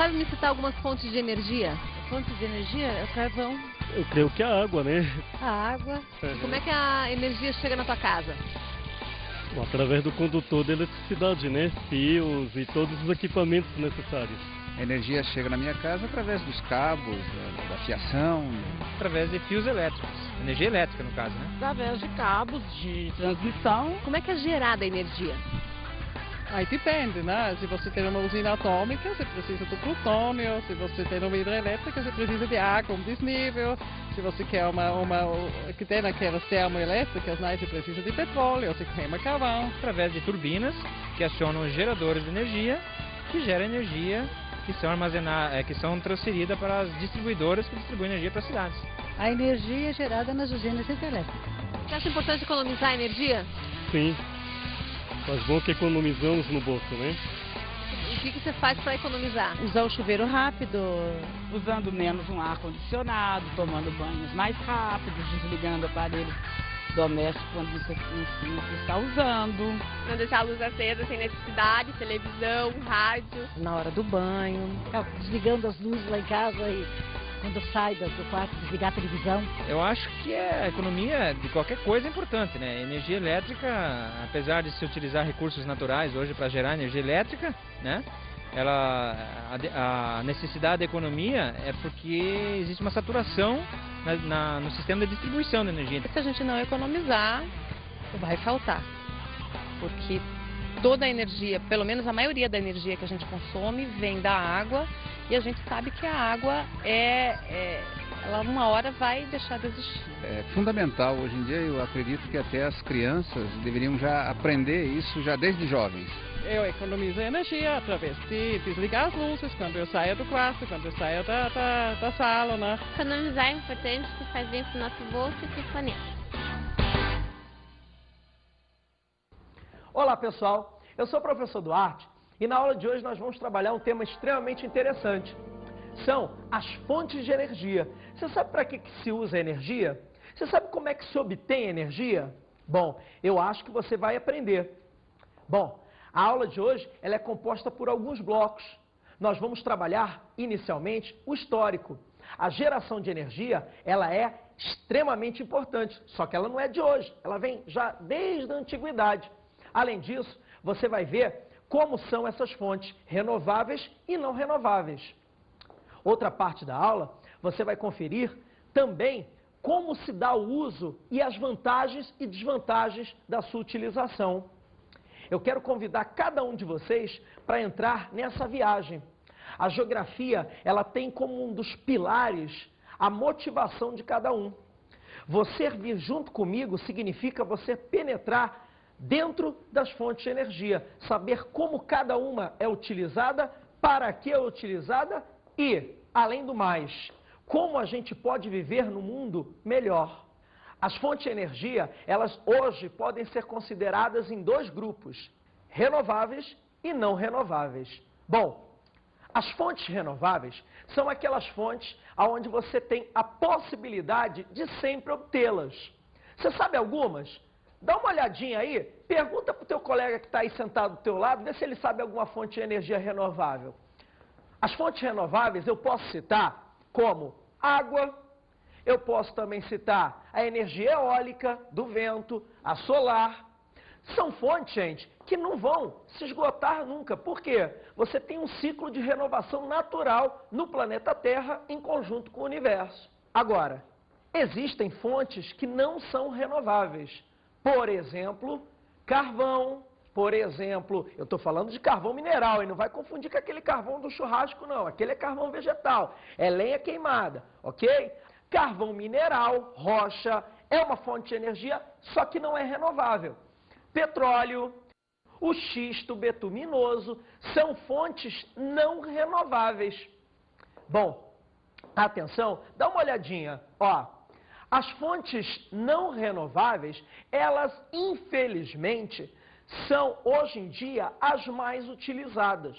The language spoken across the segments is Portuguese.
sabe me citar algumas fontes de energia? Fontes de energia é o carvão. Eu creio que a água, né? A água. E como é que a energia chega na tua casa? Através do condutor de eletricidade, né? Fios e todos os equipamentos necessários. A energia chega na minha casa através dos cabos, da fiação. Através de fios elétricos. Energia elétrica, no caso, né? Através de cabos de transmissão. Como é que é gerada a energia? Aí depende, né? Se você tem uma usina atômica, você precisa do plutônio. Se você tem uma hidrelétrica, você precisa de água, desnível. Se você quer uma que tem naquelas termoelétricas, né? Você precisa de petróleo, você queima carvão. Através de turbinas que acionam geradores de energia, que geram energia que são transferidas para as distribuidoras que distribuem energia para as cidades. A energia é gerada nas usinas hidrelétricas. Você acha importante economizar energia? Sim. Mas bom que economizamos no bolso, né? E o que você faz para economizar? Usar o chuveiro rápido. Usando menos um ar-condicionado, tomando banhos mais rápidos, desligando o aparelho doméstico quando você não está usando. Não deixar a luz acesa sem necessidade, televisão, rádio. Na hora do banho. Desligando as luzes lá em casa e quando sai do quarto, desligar a televisão. Eu acho que a economia de qualquer coisa é importante, né? Energia elétrica, apesar de se utilizar recursos naturais hoje para gerar energia elétrica, né? A necessidade da economia é porque existe uma saturação no sistema de distribuição da energia. Se a gente não economizar, vai faltar. Porque toda a energia, pelo menos a maioria da energia que a gente consome, vem da água. E a gente sabe que a água ela uma hora vai deixar de existir. É fundamental. Hoje em dia eu acredito que até as crianças deveriam já aprender isso já desde jovens. Eu economizo energia através de desligar as luzes quando eu saio do quarto, quando eu saio da sala, né? Economizar é importante, que faz bem para o nosso bolso e para o planeta. Olá pessoal, eu sou o professor Duarte e na aula de hoje nós vamos trabalhar um tema extremamente interessante. São as fontes de energia. Você sabe para que se usa energia? Você sabe como é que se obtém energia? Bom, eu acho que você vai aprender. Bom, a aula de hoje ela é composta por alguns blocos. Nós vamos trabalhar inicialmente o histórico. A geração de energia ela é extremamente importante, só que ela não é de hoje, ela vem já desde a antiguidade. Além disso, você vai ver como são essas fontes renováveis e não renováveis. Outra parte da aula, você vai conferir também como se dá o uso e as vantagens e desvantagens da sua utilização. Eu quero convidar cada um de vocês para entrar nessa viagem. A geografia, ela tem como um dos pilares a motivação de cada um. Você vir junto comigo significa você penetrar dentro das fontes de energia, saber como cada uma é utilizada, para que é utilizada e, além do mais, como a gente pode viver num mundo melhor. As fontes de energia, elas hoje podem ser consideradas em dois grupos, renováveis e não renováveis. Bom, as fontes renováveis são aquelas fontes onde você tem a possibilidade de sempre obtê-las. Você sabe algumas? Dá uma olhadinha aí, pergunta para o teu colega que está aí sentado do teu lado, vê se ele sabe alguma fonte de energia renovável. As fontes renováveis eu posso citar como água, eu posso também citar a energia eólica, do vento, a solar. São fontes, gente, que não vão se esgotar nunca. Por quê? Você tem um ciclo de renovação natural no planeta Terra em conjunto com o universo. Agora, existem fontes que não são renováveis. Por exemplo, carvão. Por exemplo, eu estou falando de carvão mineral, e não vai confundir com aquele carvão do churrasco, não. Aquele é carvão vegetal, é lenha queimada, ok? Carvão mineral, rocha, é uma fonte de energia, só que não é renovável. Petróleo, o xisto betuminoso, são fontes não renováveis. Bom, atenção, dá uma olhadinha, ó. As fontes não renováveis, elas infelizmente são hoje em dia as mais utilizadas.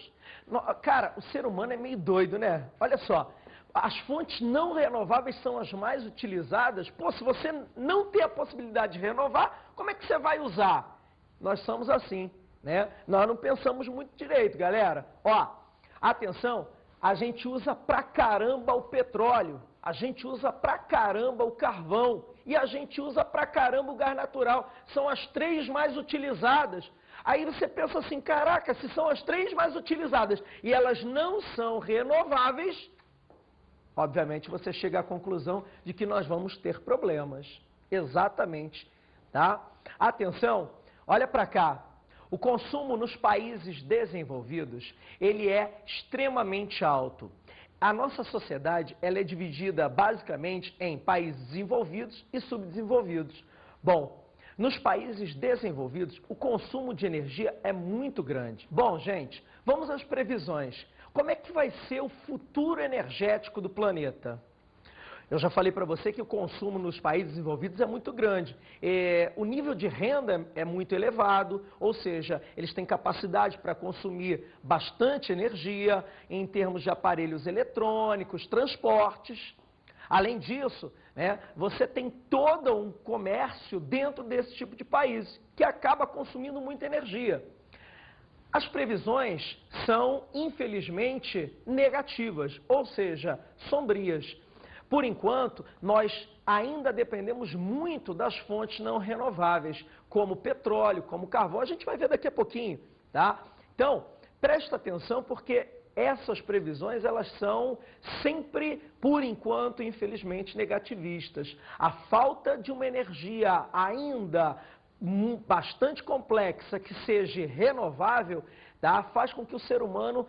Cara, o ser humano é meio doido, né? Olha só, as fontes não renováveis são as mais utilizadas. Pô, se você não tem a possibilidade de renovar, como é que você vai usar? Nós somos assim, né? Nós não pensamos muito direito, galera. Ó, atenção, a gente usa pra caramba o petróleo, a gente usa pra caramba o carvão e a gente usa pra caramba o gás natural. São as três mais utilizadas. Aí você pensa assim, caraca, se são as três mais utilizadas e elas não são renováveis, obviamente você chega à conclusão de que nós vamos ter problemas. Exatamente, tá? Atenção, olha para cá. O consumo nos países desenvolvidos, ele é extremamente alto. A nossa sociedade, ela é dividida basicamente em países desenvolvidos e subdesenvolvidos. Bom, nos países desenvolvidos, o consumo de energia é muito grande. Bom, gente, vamos às previsões. Como é que vai ser o futuro energético do planeta? Eu já falei para você que o consumo nos países desenvolvidos é muito grande. O nível de renda é muito elevado, ou seja, eles têm capacidade para consumir bastante energia em termos de aparelhos eletrônicos, transportes. Além disso, né, você tem todo um comércio dentro desse tipo de país, que acaba consumindo muita energia. As previsões são, infelizmente, negativas, ou seja, sombrias. Por enquanto, nós ainda dependemos muito das fontes não renováveis, como petróleo, como carvão. A gente vai ver daqui a pouquinho, tá? Então, presta atenção porque essas previsões, elas são sempre, por enquanto, infelizmente, negativistas. A falta de uma energia ainda bastante complexa, que seja renovável, tá? Faz com que o ser humano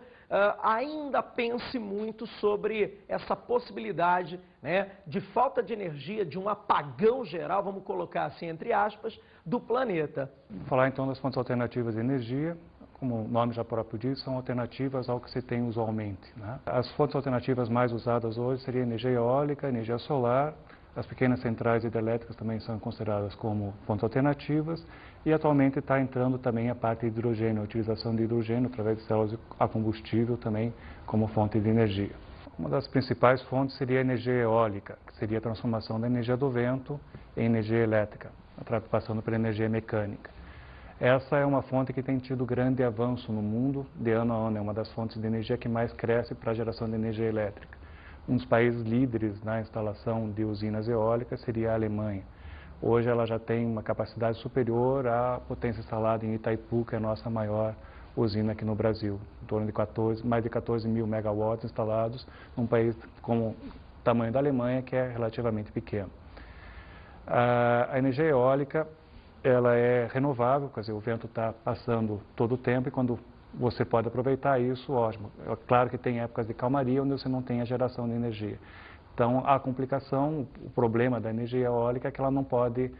ainda pense muito sobre essa possibilidade, né, de falta de energia, de um apagão geral, vamos colocar assim entre aspas, do planeta. Falar então das fontes alternativas de energia, como o nome já próprio diz, são alternativas ao que se tem usualmente, né? As fontes alternativas mais usadas hoje seriam energia eólica, energia solar. As pequenas centrais hidrelétricas também são consideradas como fontes alternativas e atualmente está entrando também a parte de hidrogênio, a utilização de hidrogênio através de células a combustível também como fonte de energia. Uma das principais fontes seria a energia eólica, que seria a transformação da energia do vento em energia elétrica, passando pela energia mecânica. Essa é uma fonte que tem tido grande avanço no mundo, de ano a ano, é uma das fontes de energia que mais cresce para a geração de energia elétrica. Um dos países líderes na instalação de usinas eólicas seria a Alemanha. Hoje ela já tem uma capacidade superior à potência instalada em Itaipu, que é a nossa maior usina aqui no Brasil, em torno de mais de 14 mil megawatts instalados num país como o tamanho da Alemanha, que é relativamente pequeno. A energia eólica, ela é renovável, quer dizer, o vento está passando todo o tempo e quando você pode aproveitar isso, ótimo. É claro que tem épocas de calmaria onde você não tem a geração de energia. Então, a complicação, o problema da energia eólica é que ela não pode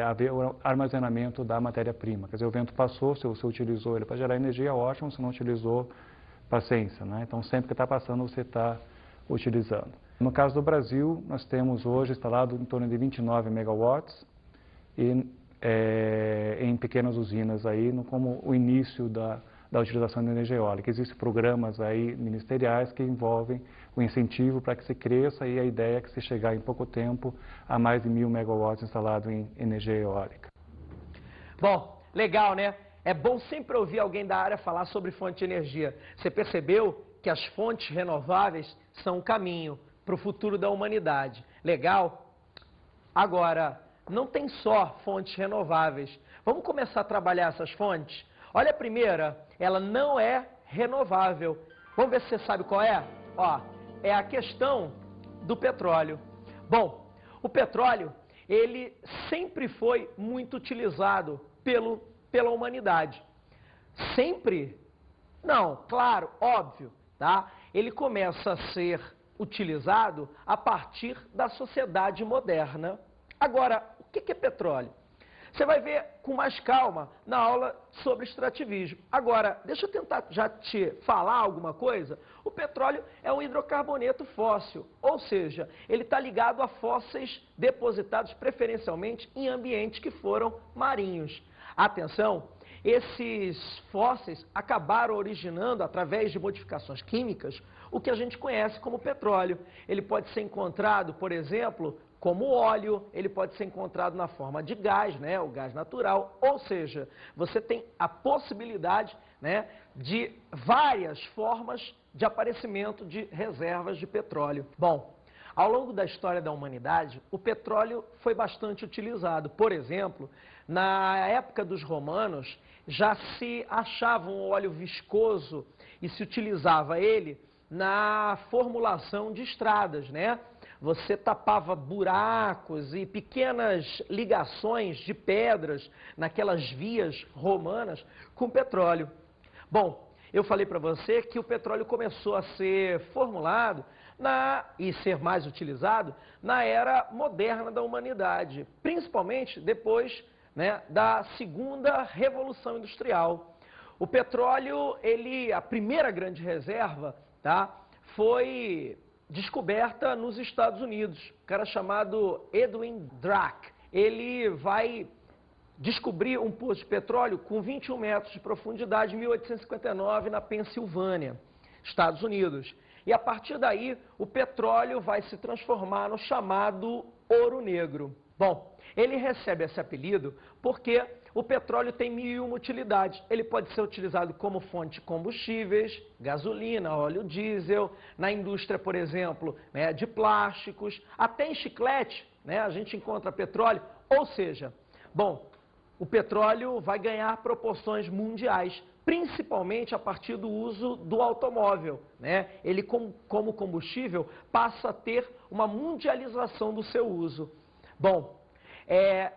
haver o armazenamento da matéria-prima. Quer dizer, o vento passou, se você utilizou ele para gerar energia, ótimo, se não utilizou, paciência, né? Então, sempre que está passando, você está utilizando. No caso do Brasil, nós temos hoje instalado em torno de 29 megawatts e em pequenas usinas aí, como o início da utilização de energia eólica. Existem programas aí ministeriais que envolvem o incentivo para que se cresça e a ideia é que se chegar em pouco tempo a mais de 1.000 megawatts instalados em energia eólica. Bom, legal, né? É bom sempre ouvir alguém da área falar sobre fonte de energia. Você percebeu que as fontes renováveis são um caminho para o futuro da humanidade. Legal? Agora, não tem só fontes renováveis. Vamos começar a trabalhar essas fontes? Olha a primeira, ela não é renovável. Vamos ver se você sabe qual é? Ó, é a questão do petróleo. Bom, o petróleo, ele sempre foi muito utilizado pela humanidade. Sempre? Não, claro, óbvio, tá? Ele começa a ser utilizado a partir da sociedade moderna. Agora, o que é petróleo? Você vai ver com mais calma na aula sobre extrativismo. Agora, deixa eu tentar já te falar alguma coisa. O petróleo é um hidrocarboneto fóssil, ou seja, ele está ligado a fósseis depositados preferencialmente em ambientes que foram marinhos. Atenção, esses fósseis acabaram originando, através de modificações químicas, o que a gente conhece como petróleo. Ele pode ser encontrado, por exemplo, como óleo, ele pode ser encontrado na forma de gás, né, o gás natural, ou seja, você tem a possibilidade, né, de várias formas de aparecimento de reservas de petróleo. Bom, ao longo da história da humanidade, o petróleo foi bastante utilizado. Por exemplo, na época dos romanos, já se achava um óleo viscoso e se utilizava ele na formulação de estradas, né? Você tapava buracos e pequenas ligações de pedras naquelas vias romanas com petróleo. Bom, eu falei para você que o petróleo começou a ser formulado e ser mais utilizado na era moderna da humanidade, principalmente depois, né, da segunda revolução industrial. O petróleo, a primeira grande reserva, tá, foi descoberta nos Estados Unidos. Um cara chamado Edwin Drake. Ele vai descobrir um poço de petróleo com 21 metros de profundidade em 1859 na Pensilvânia, Estados Unidos. E a partir daí, o petróleo vai se transformar no chamado ouro negro. Bom, ele recebe esse apelido porque o petróleo tem 1001 utilidades. Ele pode ser utilizado como fonte de combustíveis, gasolina, óleo diesel, na indústria, por exemplo, né, de plásticos, até em chiclete, né, a gente encontra petróleo. Ou seja, bom, o petróleo vai ganhar proporções mundiais, principalmente a partir do uso do automóvel, né? Ele, como combustível, passa a ter uma mundialização do seu uso. Bom,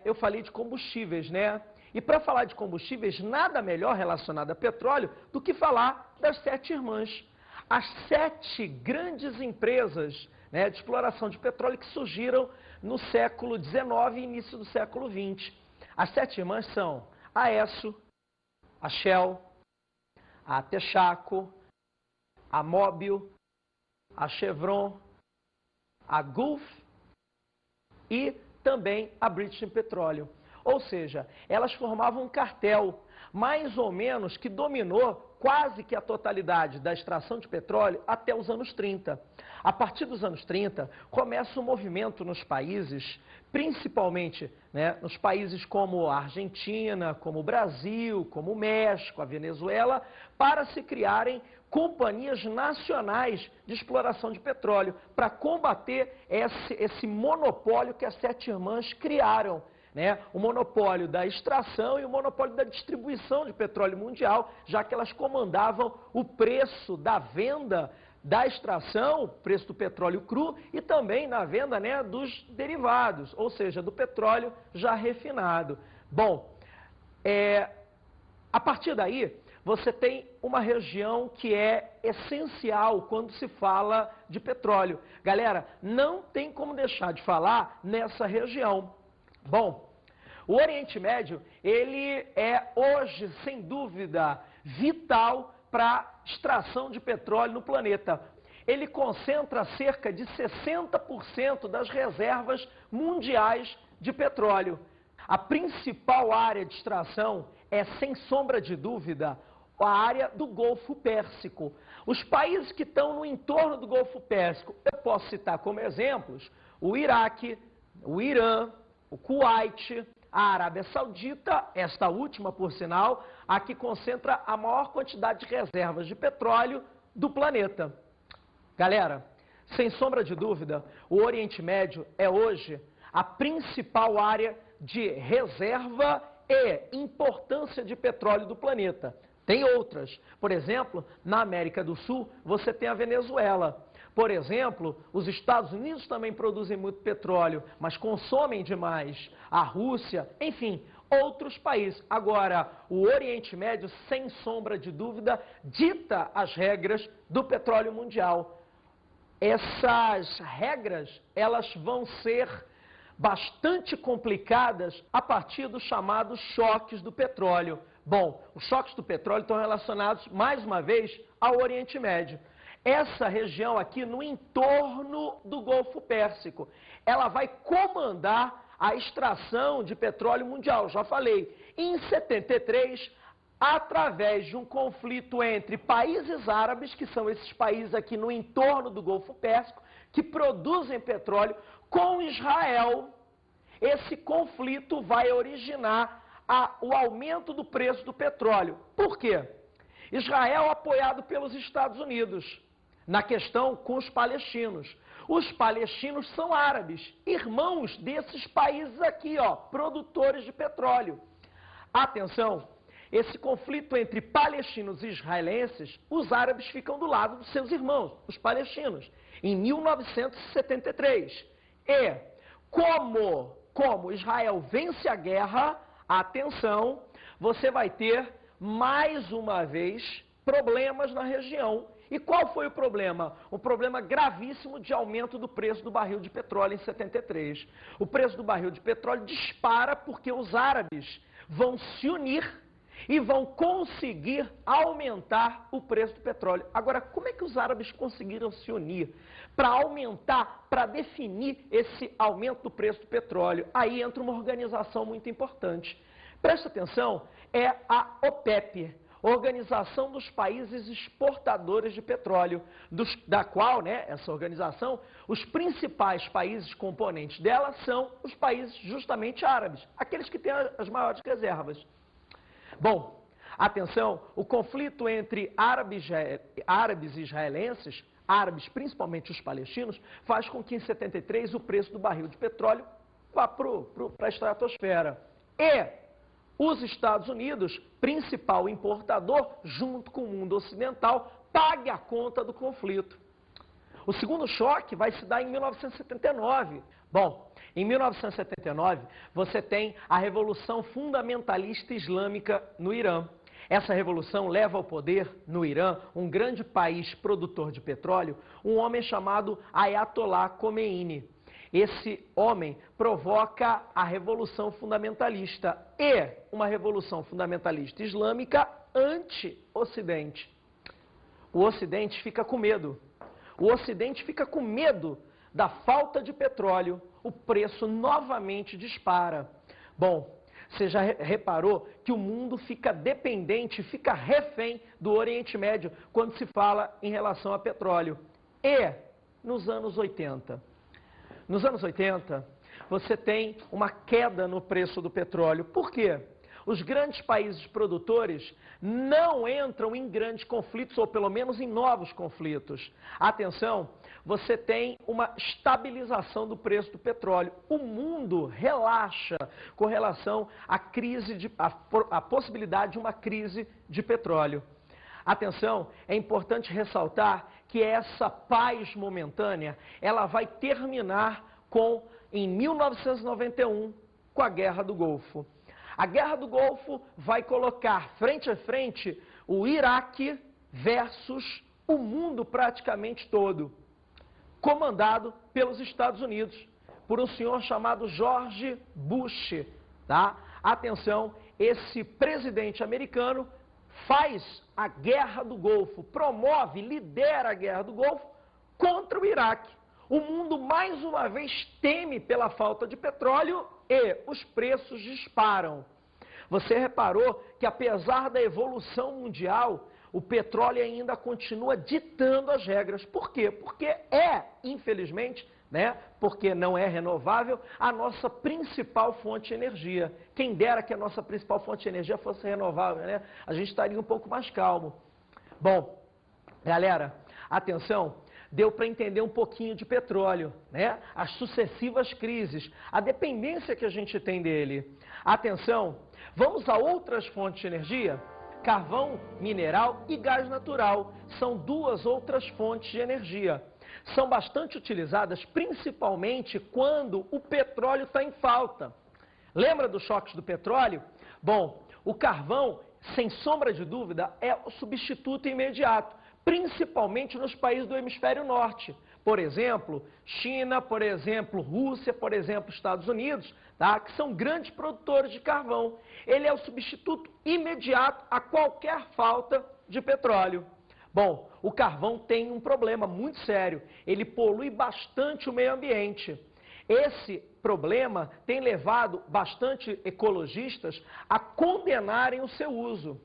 eu falei de combustíveis, né? E para falar de combustíveis, nada melhor relacionado a petróleo do que falar das 7 irmãs. As 7 grandes empresas, né, de exploração de petróleo que surgiram no século XIX e início do século XX. As 7 irmãs são a Esso, a Shell, a Texaco, a Mobil, a Chevron, a Gulf e também a British Petroleum. Ou seja, elas formavam um cartel, mais ou menos, que dominou quase que a totalidade da extração de petróleo até os anos 30. A partir dos anos 30, começa um movimento nos países, principalmente, né, nos países como a Argentina, como o Brasil, como o México, a Venezuela, para se criarem companhias nacionais de exploração de petróleo, para combater esse monopólio que as 7 irmãs criaram. Né, o monopólio da extração e o monopólio da distribuição de petróleo mundial, já que elas comandavam o preço da venda da extração, o preço do petróleo cru e também na venda, né, dos derivados, ou seja, do petróleo já refinado. Bom, a partir daí, você tem uma região que é essencial quando se fala de petróleo. Galera, não tem como deixar de falar nessa região. Bom, o Oriente Médio, ele é hoje, sem dúvida, vital para a extração de petróleo no planeta. Ele concentra cerca de 60% das reservas mundiais de petróleo. A principal área de extração é, sem sombra de dúvida, a área do Golfo Pérsico. Os países que estão no entorno do Golfo Pérsico, eu posso citar como exemplos o Iraque, o Irã, o Kuwait, a Arábia Saudita, esta última, por sinal, a que concentra a maior quantidade de reservas de petróleo do planeta. Galera, sem sombra de dúvida, o Oriente Médio é hoje a principal área de reserva e importância de petróleo do planeta. Tem outras. Por exemplo, na América do Sul, você tem a Venezuela. Por exemplo, os Estados Unidos também produzem muito petróleo, mas consomem demais. A Rússia, enfim, outros países. Agora, o Oriente Médio, sem sombra de dúvida, dita as regras do petróleo mundial. Essas regras, elas vão ser bastante complicadas a partir dos chamados choques do petróleo. Bom, os choques do petróleo estão relacionados, mais uma vez, ao Oriente Médio. Essa região aqui no entorno do Golfo Pérsico, ela vai comandar a extração de petróleo mundial, já falei. Em 73, através de um conflito entre países árabes, que são esses países aqui no entorno do Golfo Pérsico, que produzem petróleo, com Israel, esse conflito vai originar o aumento do preço do petróleo. Por quê? Israel, apoiado pelos Estados Unidos, na questão com os palestinos. Os palestinos são árabes, irmãos desses países aqui, ó, produtores de petróleo. Atenção, esse conflito entre palestinos e israelenses, os árabes ficam do lado dos seus irmãos, os palestinos, em 1973. E como Israel vence a guerra, atenção, você vai ter mais uma vez problemas na região. E qual foi o problema? Um problema gravíssimo de aumento do preço do barril de petróleo em 73. O preço do barril de petróleo dispara porque os árabes vão se unir e vão conseguir aumentar o preço do petróleo. Agora, como é que os árabes conseguiram se unir para aumentar, para definir esse aumento do preço do petróleo? Aí entra uma organização muito importante. Presta atenção, é a OPEP, Organização dos Países Exportadores de Petróleo, da qual, né, essa organização, os principais países componentes dela são os países justamente árabes, aqueles que têm as maiores reservas. Bom, atenção, o conflito entre árabes e israelenses, árabes principalmente os palestinos, faz com que em 73 o preço do barril de petróleo vá para a estratosfera. E os Estados Unidos, principal importador, junto com o mundo ocidental, pague a conta do conflito. O segundo choque vai se dar em 1979. Bom, em 1979, você tem a Revolução Fundamentalista Islâmica no Irã. Essa revolução leva ao poder, no Irã, um grande país produtor de petróleo, um homem chamado Ayatollah Khomeini. Esse homem provoca a Revolução Fundamentalista e uma Revolução Fundamentalista Islâmica anti-Ocidente. O Ocidente fica com medo. O Ocidente fica com medo da falta de petróleo. O preço novamente dispara. Bom, você já reparou que o mundo fica dependente, fica refém do Oriente Médio quando se fala em relação a petróleo. E nos anos 80? Nos anos 80, você tem uma queda no preço do petróleo. Por quê? Os grandes países produtores não entram em grandes conflitos, ou pelo menos em novos conflitos. Atenção, você tem uma estabilização do preço do petróleo. O mundo relaxa com relação à à possibilidade de uma crise de petróleo. Atenção, é importante ressaltar que essa paz momentânea, ela vai terminar em 1991, com a Guerra do Golfo. A Guerra do Golfo vai colocar frente a frente o Iraque versus o mundo praticamente todo, comandado pelos Estados Unidos, por um senhor chamado George Bush. Tá? Atenção, esse presidente americano faz a Guerra do Golfo, promove, lidera a Guerra do Golfo contra o Iraque. O mundo, mais uma vez, teme pela falta de petróleo e os preços disparam. Você reparou que, apesar da evolução mundial, o petróleo ainda continua ditando as regras. Por quê? Porque infelizmente, porque não é renovável, a nossa principal fonte de energia. Quem dera que a nossa principal fonte de energia fosse renovável, né? A gente estaria um pouco mais calmo. Bom, galera, atenção, deu para entender um pouquinho de petróleo, né? As sucessivas crises, a dependência que a gente tem dele. Atenção, vamos a outras fontes de energia? Carvão, mineral e gás natural são duas outras fontes de energia. São bastante utilizadas, principalmente quando o petróleo está em falta. Lembra dos choques do petróleo? Bom, o carvão, sem sombra de dúvida, é o substituto imediato, principalmente nos países do hemisfério norte. Por exemplo, China, por exemplo, Rússia, por exemplo, Estados Unidos, tá? Que são grandes produtores de carvão. Ele é o substituto imediato a qualquer falta de petróleo. Bom, o carvão tem um problema muito sério. Ele polui bastante o meio ambiente. Esse problema tem levado bastante ecologistas a condenarem o seu uso,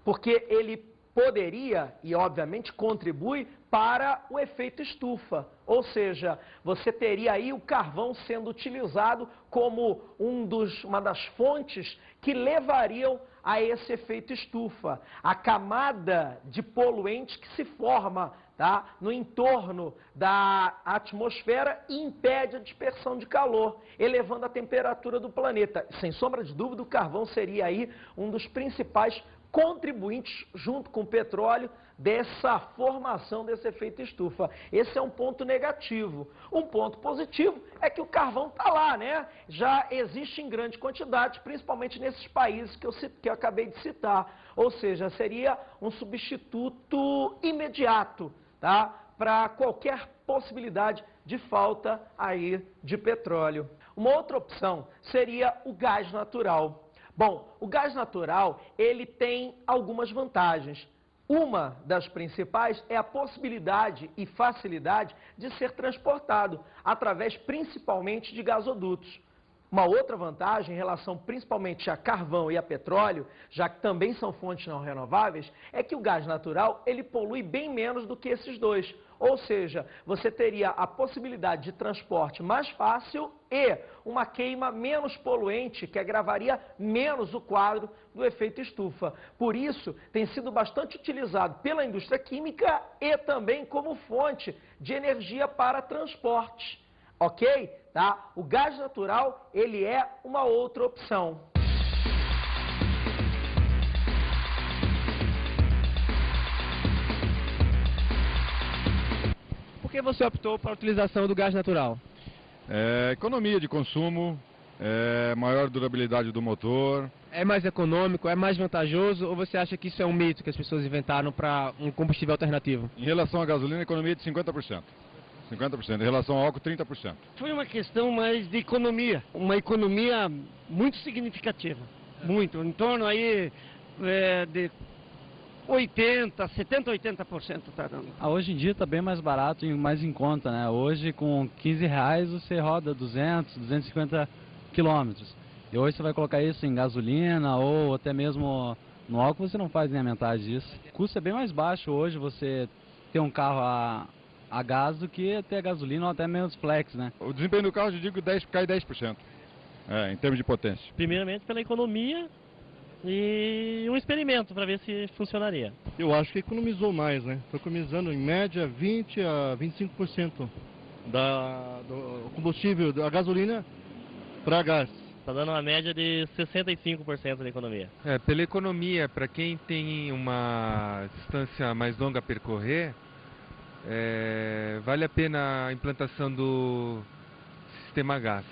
porque ele poderia e, obviamente, contribui para o efeito estufa. Ou seja, você teria aí o carvão sendo utilizado como uma das fontes que levariam a esse efeito estufa. A camada de poluente que se forma, tá, no entorno da atmosfera e impede a dispersão de calor, elevando a temperatura do planeta. Sem sombra de dúvida, o carvão seria aí um dos principais contribuintes, junto com o petróleo, dessa formação desse efeito estufa. Esse é um ponto negativo. Um ponto positivo é que o carvão está lá, né? Já existe em grande quantidade, principalmente nesses países que eu acabei de citar. Ou seja, seria um substituto imediato, tá, para qualquer possibilidade de falta aí de petróleo. Uma outra opção seria o gás natural. Bom, o gás natural, ele tem algumas vantagens. Uma das principais é a possibilidade e facilidade de ser transportado, através principalmente de gasodutos. Uma outra vantagem em relação principalmente a carvão e a petróleo, já que também são fontes não renováveis, é que o gás natural ele polui bem menos do que esses dois. Ou seja, você teria a possibilidade de transporte mais fácil e uma queima menos poluente, que agravaria menos o quadro do efeito estufa. Por isso, tem sido bastante utilizado pela indústria química e também como fonte de energia para transporte. Ok? Tá? O gás natural, ele é uma outra opção. Por que você optou para a utilização do gás natural? Economia de consumo, maior durabilidade do motor. É mais econômico, é mais vantajoso ou você acha que isso é um mito que as pessoas inventaram para um combustível alternativo? Em relação à gasolina, economia de 50%. 50%. Em relação ao álcool, 30%. Foi uma questão mais de economia. Uma economia muito significativa. Muito. Em torno aí de 70%, 80% está dando. Hoje em dia está bem mais barato e mais em conta, né? Hoje com R$15 você roda 200, 250 quilômetros. E hoje você vai colocar isso em gasolina ou até mesmo no álcool, você não faz nem a metade disso. O custo é bem mais baixo hoje você ter um carro a gás do que ter gasolina ou até menos flex, né? O desempenho do carro, eu digo, cai 10%, em termos de potência. Primeiramente pela economia e um experimento para ver se funcionaria. Eu acho que economizou mais, né? Estou economizando em média 20 a 25% do combustível, da gasolina para gás. Está dando uma média de 65% da economia. Pela economia, para quem tem uma distância mais longa a percorrer, vale a pena a implantação do sistema gás.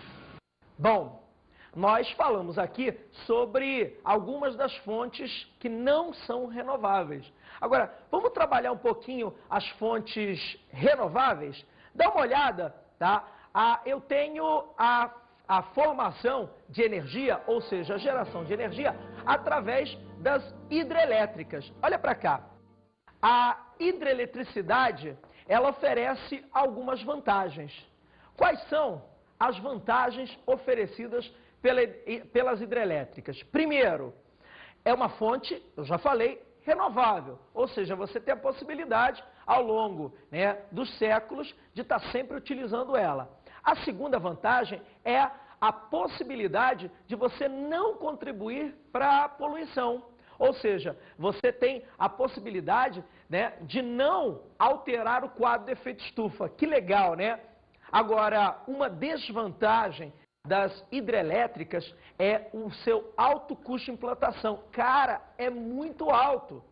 Bom, nós falamos aqui sobre algumas das fontes que não são renováveis. Agora, vamos trabalhar um pouquinho as fontes renováveis? Dá uma olhada, tá? Eu tenho a formação de energia, ou seja, a geração de energia, através das hidrelétricas. Olha para cá. A hidroeletricidade, ela oferece algumas vantagens. Quais são as vantagens oferecidas pelas hidrelétricas? Primeiro, é uma fonte, eu já falei, renovável. Ou seja, você tem a possibilidade, ao longo dos séculos, de estar sempre utilizando ela. A segunda vantagem é a possibilidade de você não contribuir para a poluição. Ou seja, você tem a possibilidade de não alterar o quadro de efeito estufa. Que legal, né? Agora, uma desvantagem das hidrelétricas é o seu alto custo de implantação. Cara, é muito alto.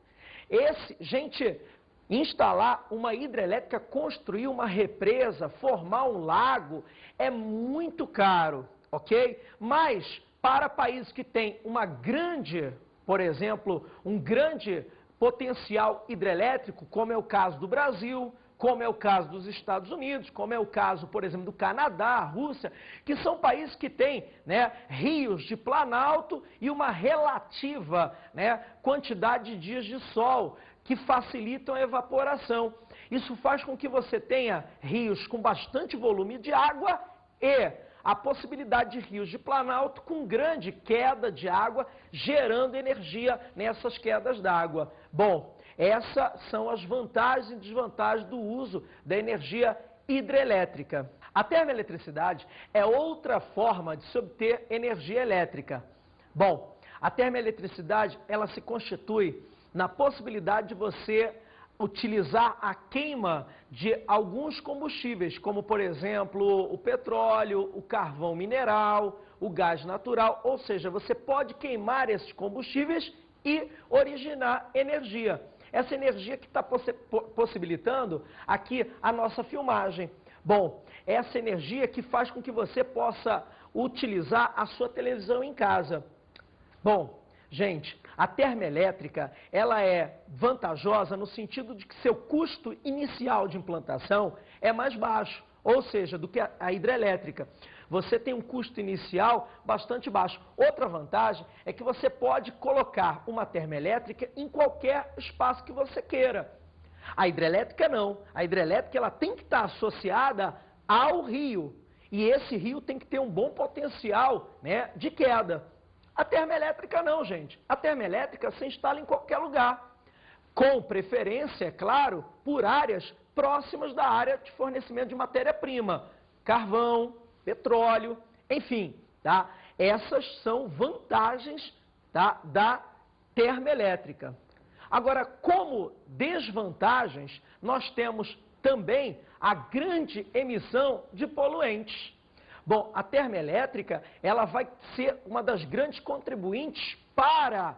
Gente, instalar uma hidrelétrica, construir uma represa, formar um lago, é muito caro, ok? Mas, para países que têm por exemplo, um grande potencial hidrelétrico, como é o caso do Brasil, como é o caso dos Estados Unidos, como é o caso, por exemplo, do Canadá, Rússia, que são países que têm rios de planalto e uma relativa quantidade de dias de sol, que facilitam a evaporação. Isso faz com que você tenha rios com bastante volume de água e a possibilidade de rios de planalto com grande queda de água, gerando energia nessas quedas d'água. Bom, essas são as vantagens e desvantagens do uso da energia hidrelétrica. A termoeletricidade é outra forma de se obter energia elétrica. Bom, a termoeletricidade, ela se constitui na possibilidade de você utilizar a queima de alguns combustíveis, como por exemplo o petróleo, o carvão mineral, o gás natural, ou seja, você pode queimar esses combustíveis e originar energia. Essa energia que está possibilitando aqui a nossa filmagem. Bom, essa energia que faz com que você possa utilizar a sua televisão em casa. Bom, gente, a termoelétrica, ela é vantajosa no sentido de que seu custo inicial de implantação é mais baixo, ou seja, do que a hidrelétrica. Você tem um custo inicial bastante baixo. Outra vantagem é que você pode colocar uma termoelétrica em qualquer espaço que você queira. A hidrelétrica não. A hidrelétrica ela tem que estar associada ao rio. E esse rio tem que ter um bom potencial, né, de queda. A termoelétrica não, gente. A termoelétrica se instala em qualquer lugar. Com preferência, é claro, por áreas próximas da área de fornecimento de matéria-prima. Carvão, petróleo, enfim, tá? Essas são vantagens, tá, da termoelétrica. Agora, como desvantagens, nós temos também a grande emissão de poluentes. Bom, a termoelétrica, ela vai ser uma das grandes contribuintes para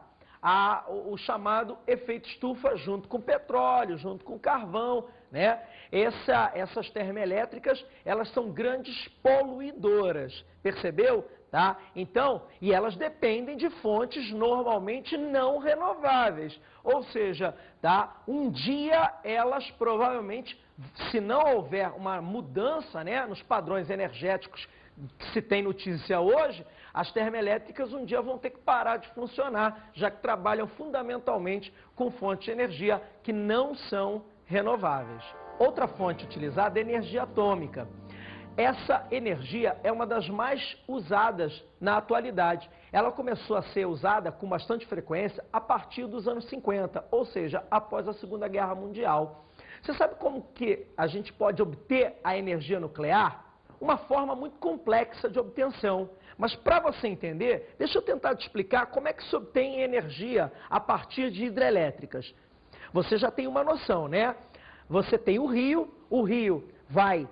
o chamado efeito estufa, junto com petróleo, junto com carvão, né? Essas termoelétricas, elas são grandes poluidoras, percebeu? Tá? Então, e elas dependem de fontes normalmente não renováveis, ou seja, tá? Um dia elas provavelmente, se não houver uma mudança, né, nos padrões energéticos que se tem notícia hoje, as termoelétricas um dia vão ter que parar de funcionar, já que trabalham fundamentalmente com fontes de energia que não são renováveis. Outra fonte utilizada é a energia atômica. Essa energia é uma das mais usadas na atualidade. Ela começou a ser usada com bastante frequência a partir dos anos 50, ou seja, após a Segunda Guerra Mundial. Você sabe como que a gente pode obter a energia nuclear? Uma forma muito complexa de obtenção. Mas para você entender, deixa eu tentar te explicar como é que se obtém energia a partir de hidrelétricas. Você já tem uma noção, né? Você tem o rio vai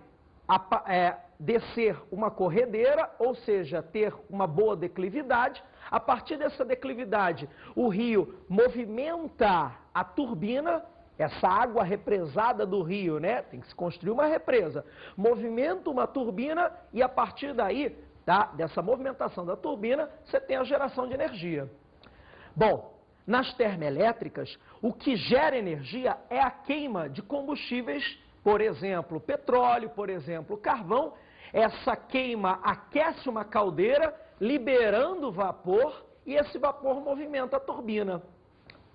descer uma corredeira, ou seja, ter uma boa declividade. A partir dessa declividade, o rio movimenta a turbina, essa água represada do rio, né? Tem que se construir uma represa. Movimenta uma turbina e a partir daí, tá, dessa movimentação da turbina, você tem a geração de energia. Bom, nas termoelétricas, o que gera energia é a queima de combustíveis, por exemplo, petróleo, por exemplo, carvão. Essa queima aquece uma caldeira, liberando vapor, e esse vapor movimenta a turbina.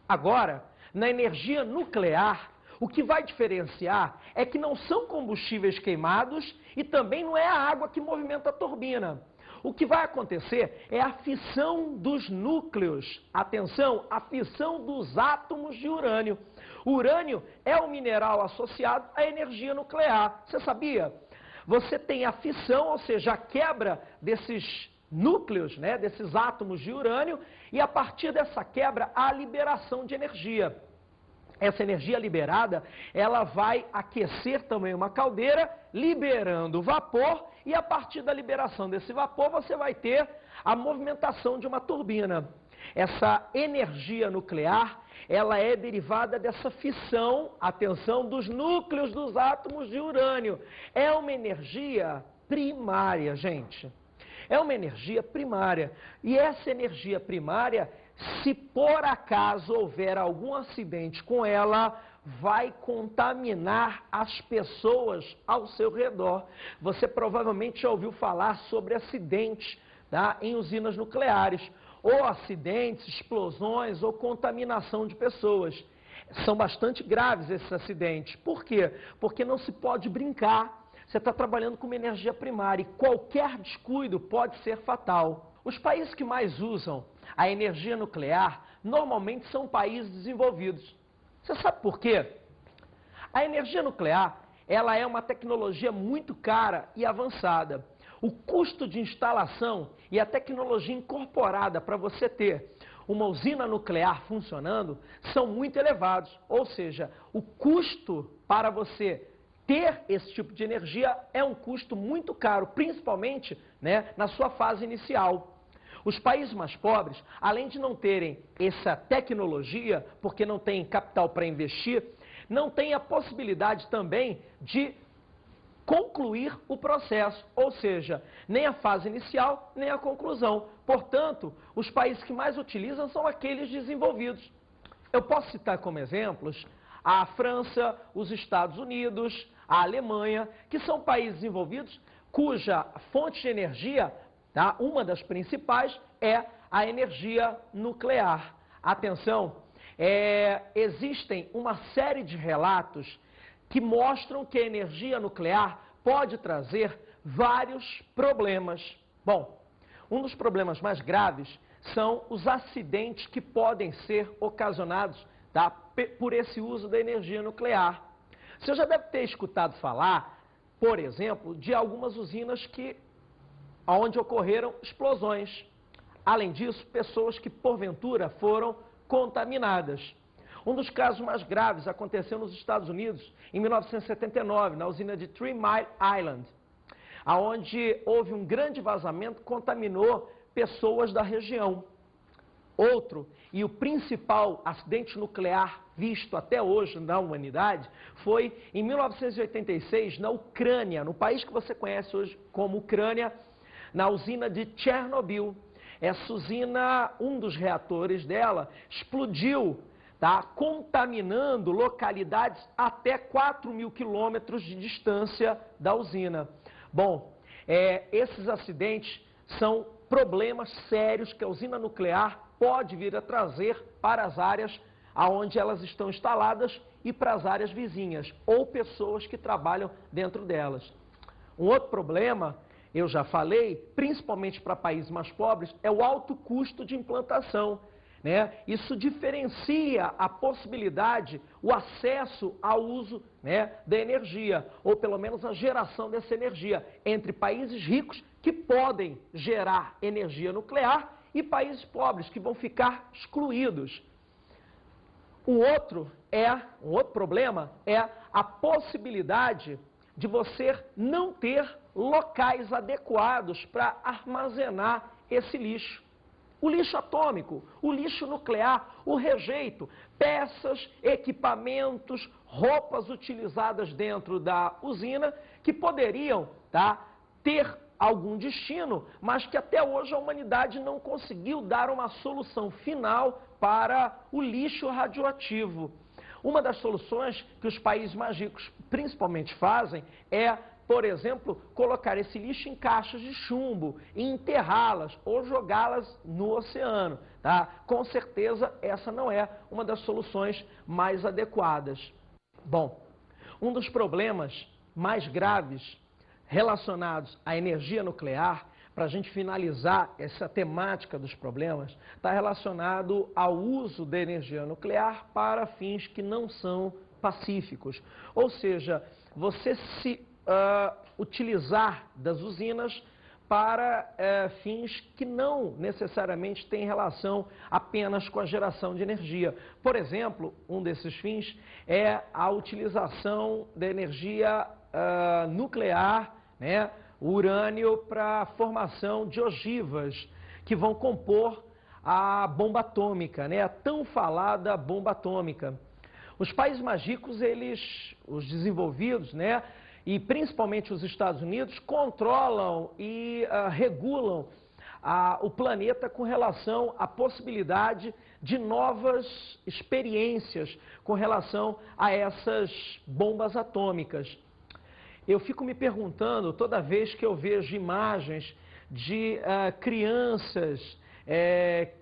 Agora, na energia nuclear, o que vai diferenciar é que não são combustíveis queimados e também não é a água que movimenta a turbina. O que vai acontecer é a fissão dos núcleos. Atenção, a fissão dos átomos de urânio. O urânio é um mineral associado à energia nuclear. Você sabia? Você tem a fissão, ou seja, a quebra desses núcleos, né, desses átomos de urânio, e a partir dessa quebra, a liberação de energia. Essa energia liberada, ela vai aquecer também uma caldeira, liberando vapor, e a partir da liberação desse vapor, você vai ter a movimentação de uma turbina. Essa energia nuclear, ela é derivada dessa fissão, atenção, dos núcleos dos átomos de urânio. É uma energia primária, gente. É uma energia primária. E essa energia primária, se por acaso houver algum acidente com ela, vai contaminar as pessoas ao seu redor. Você provavelmente já ouviu falar sobre acidentes, tá, em usinas nucleares, ou acidentes, explosões ou contaminação de pessoas. São bastante graves esses acidentes. Por quê? Porque não se pode brincar. Você está trabalhando com uma energia primária e qualquer descuido pode ser fatal. Os países que mais usam a energia nuclear normalmente são países desenvolvidos. Você sabe por quê? A energia nuclear, ela é uma tecnologia muito cara e avançada. O custo de instalação e a tecnologia incorporada para você ter uma usina nuclear funcionando são muito elevados, ou seja, o custo para você ter esse tipo de energia é um custo muito caro, principalmente, né, na sua fase inicial. Os países mais pobres, além de não terem essa tecnologia, porque não têm capital para investir, não têm a possibilidade também de concluir o processo, ou seja, nem a fase inicial, nem a conclusão. Portanto, os países que mais utilizam são aqueles desenvolvidos. Eu posso citar como exemplos a França, os Estados Unidos, a Alemanha, que são países desenvolvidos cuja fonte de energia, tá, uma das principais, é a energia nuclear. Atenção, existem uma série de relatos que mostram que a energia nuclear pode trazer vários problemas. Bom, um dos problemas mais graves são os acidentes que podem ser ocasionados, tá, por esse uso da energia nuclear. Você já deve ter escutado falar, por exemplo, de algumas usinas onde ocorreram explosões. Além disso, pessoas que porventura foram contaminadas. Um dos casos mais graves aconteceu nos Estados Unidos, em 1979, na usina de 3 Mile Island, onde houve um grande vazamento que contaminou pessoas da região. Outro, e o principal acidente nuclear visto até hoje na humanidade, foi em 1986, na Ucrânia, no país que você conhece hoje como Ucrânia, na usina de Chernobyl. Essa usina, um dos reatores dela, explodiu, tá, contaminando localidades até 4.000 quilômetros de distância da usina. Bom, esses acidentes são problemas sérios que a usina nuclear pode vir a trazer para as áreas onde elas estão instaladas e para as áreas vizinhas, ou pessoas que trabalham dentro delas. Um outro problema, eu já falei, principalmente para países mais pobres, é o alto custo de implantação, né? Isso diferencia a possibilidade, o acesso ao uso, né, da energia, ou pelo menos a geração dessa energia, entre países ricos que podem gerar energia nuclear e países pobres que vão ficar excluídos. Um outro problema é a possibilidade de você não ter locais adequados para armazenar esse lixo. O lixo atômico, o lixo nuclear, o rejeito, peças, equipamentos, roupas utilizadas dentro da usina que poderiam, tá, ter algum destino, mas que até hoje a humanidade não conseguiu dar uma solução final para o lixo radioativo. Uma das soluções que os países mais ricos principalmente fazem é, por exemplo, colocar esse lixo em caixas de chumbo e enterrá-las ou jogá-las no oceano, tá? Com certeza essa não é uma das soluções mais adequadas. Bom, um dos problemas mais graves relacionados à energia nuclear, para a gente finalizar essa temática dos problemas, está relacionado ao uso da energia nuclear para fins que não são pacíficos. Ou seja, você se utilizar das usinas para fins que não necessariamente têm relação apenas com a geração de energia. Por exemplo, um desses fins é a utilização da energia nuclear, né, o urânio, para a formação de ogivas que vão compor a bomba atômica, né, a tão falada bomba atômica. Os países mais ricos, os desenvolvidos, né, e principalmente os Estados Unidos, controlam e regulam o planeta com relação à possibilidade de novas experiências com relação a essas bombas atômicas. Eu fico me perguntando, toda vez que eu vejo imagens de crianças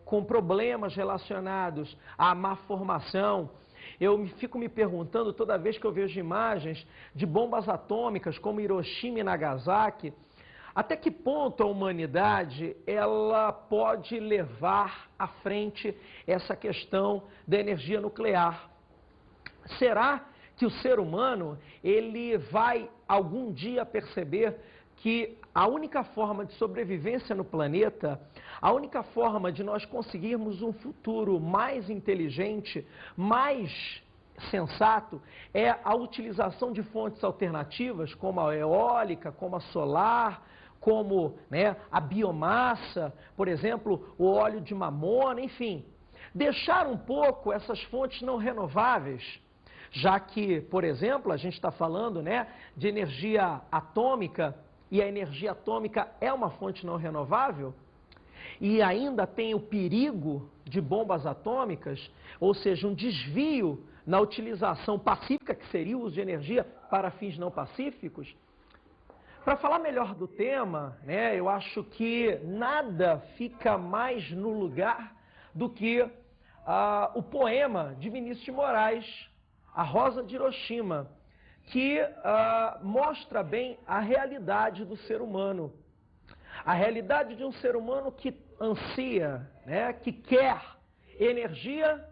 com problemas relacionados à má formação, eu fico me perguntando, toda vez que eu vejo imagens de bombas atômicas como Hiroshima e Nagasaki, até que ponto a humanidade ela pode levar à frente essa questão da energia nuclear? Será que o ser humano ele vai algum dia perceber que a única forma de sobrevivência no planeta, a única forma de nós conseguirmos um futuro mais inteligente, mais sensato, é a utilização de fontes alternativas, como a eólica, como a solar, como, né, a biomassa, por exemplo, o óleo de mamona, enfim. Deixar um pouco essas fontes não renováveis, já que, por exemplo, a gente está falando, né, de energia atômica, e a energia atômica é uma fonte não renovável, e ainda tem o perigo de bombas atômicas, ou seja, um desvio na utilização pacífica, que seria o uso de energia para fins não pacíficos. Para falar melhor do tema, né, eu acho que nada fica mais no lugar do que o poema de Vinícius de Moraes, A Rosa de Hiroshima, que mostra bem a realidade do ser humano. A realidade de um ser humano que ansia, né, que quer energia,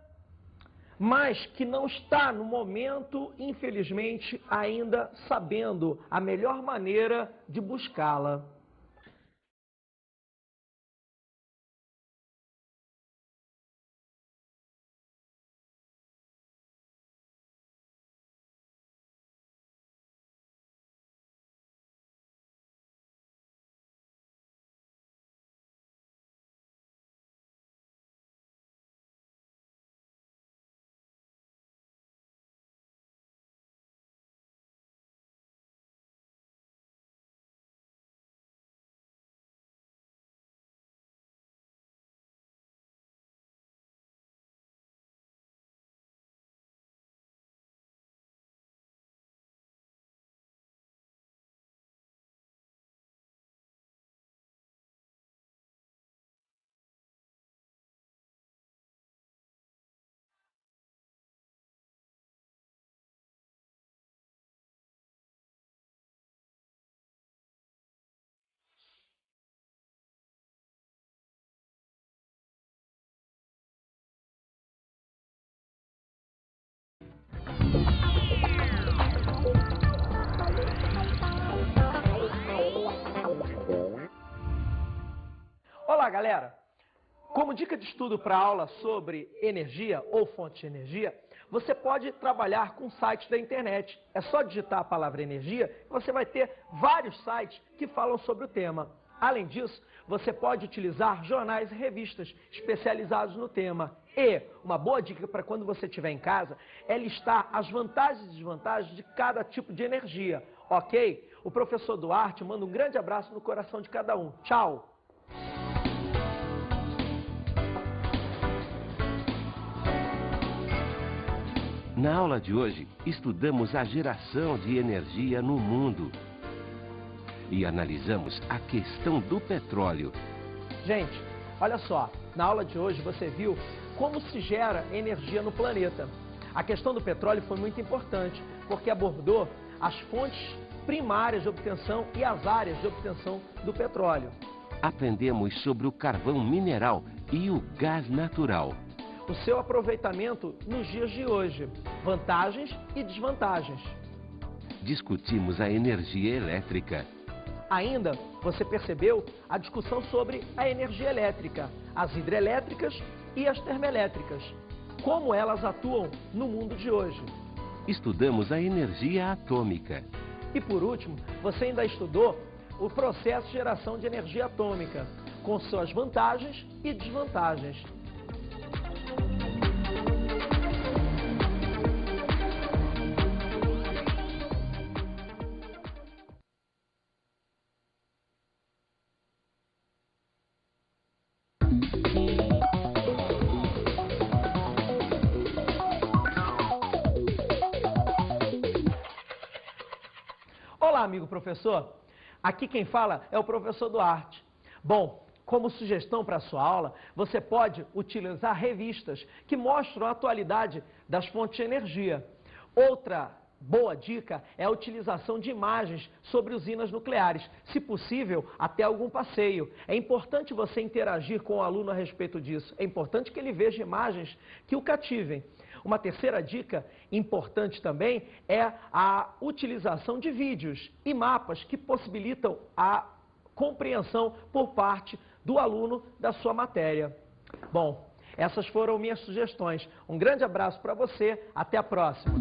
mas que não está no momento, infelizmente, ainda sabendo a melhor maneira de buscá-la. Olá, galera! Como dica de estudo para aula sobre energia ou fonte de energia, você pode trabalhar com sites da internet. É só digitar a palavra energia e você vai ter vários sites que falam sobre o tema. Além disso, você pode utilizar jornais e revistas especializados no tema. E uma boa dica para quando você estiver em casa é listar as vantagens e desvantagens de cada tipo de energia, ok? O professor Duarte manda um grande abraço no coração de cada um. Tchau! Na aula de hoje, estudamos a geração de energia no mundo e analisamos a questão do petróleo. Gente, olha só, na aula de hoje você viu como se gera energia no planeta. A questão do petróleo foi muito importante, porque abordou as fontes primárias de obtenção e as áreas de obtenção do petróleo. Aprendemos sobre o carvão mineral e o gás natural. O seu aproveitamento nos dias de hoje, vantagens e desvantagens. Discutimos a energia elétrica. Ainda, você percebeu a discussão sobre a energia elétrica, as hidrelétricas e as termoelétricas, como elas atuam no mundo de hoje. Estudamos a energia atômica. E por último, você ainda estudou o processo de geração de energia atômica, com suas vantagens e desvantagens. Olá, amigo professor. Aqui quem fala é o professor Duarte. Bom, como sugestão para a sua aula, você pode utilizar revistas que mostram a atualidade das fontes de energia. Outra boa dica é a utilização de imagens sobre usinas nucleares, se possível, até algum passeio. É importante você interagir com o aluno a respeito disso. É importante que ele veja imagens que o cativem. Uma terceira dica importante também é a utilização de vídeos e mapas que possibilitam a compreensão por parte do aluno da sua matéria. Bom, essas foram minhas sugestões. Um grande abraço para você, até a próxima.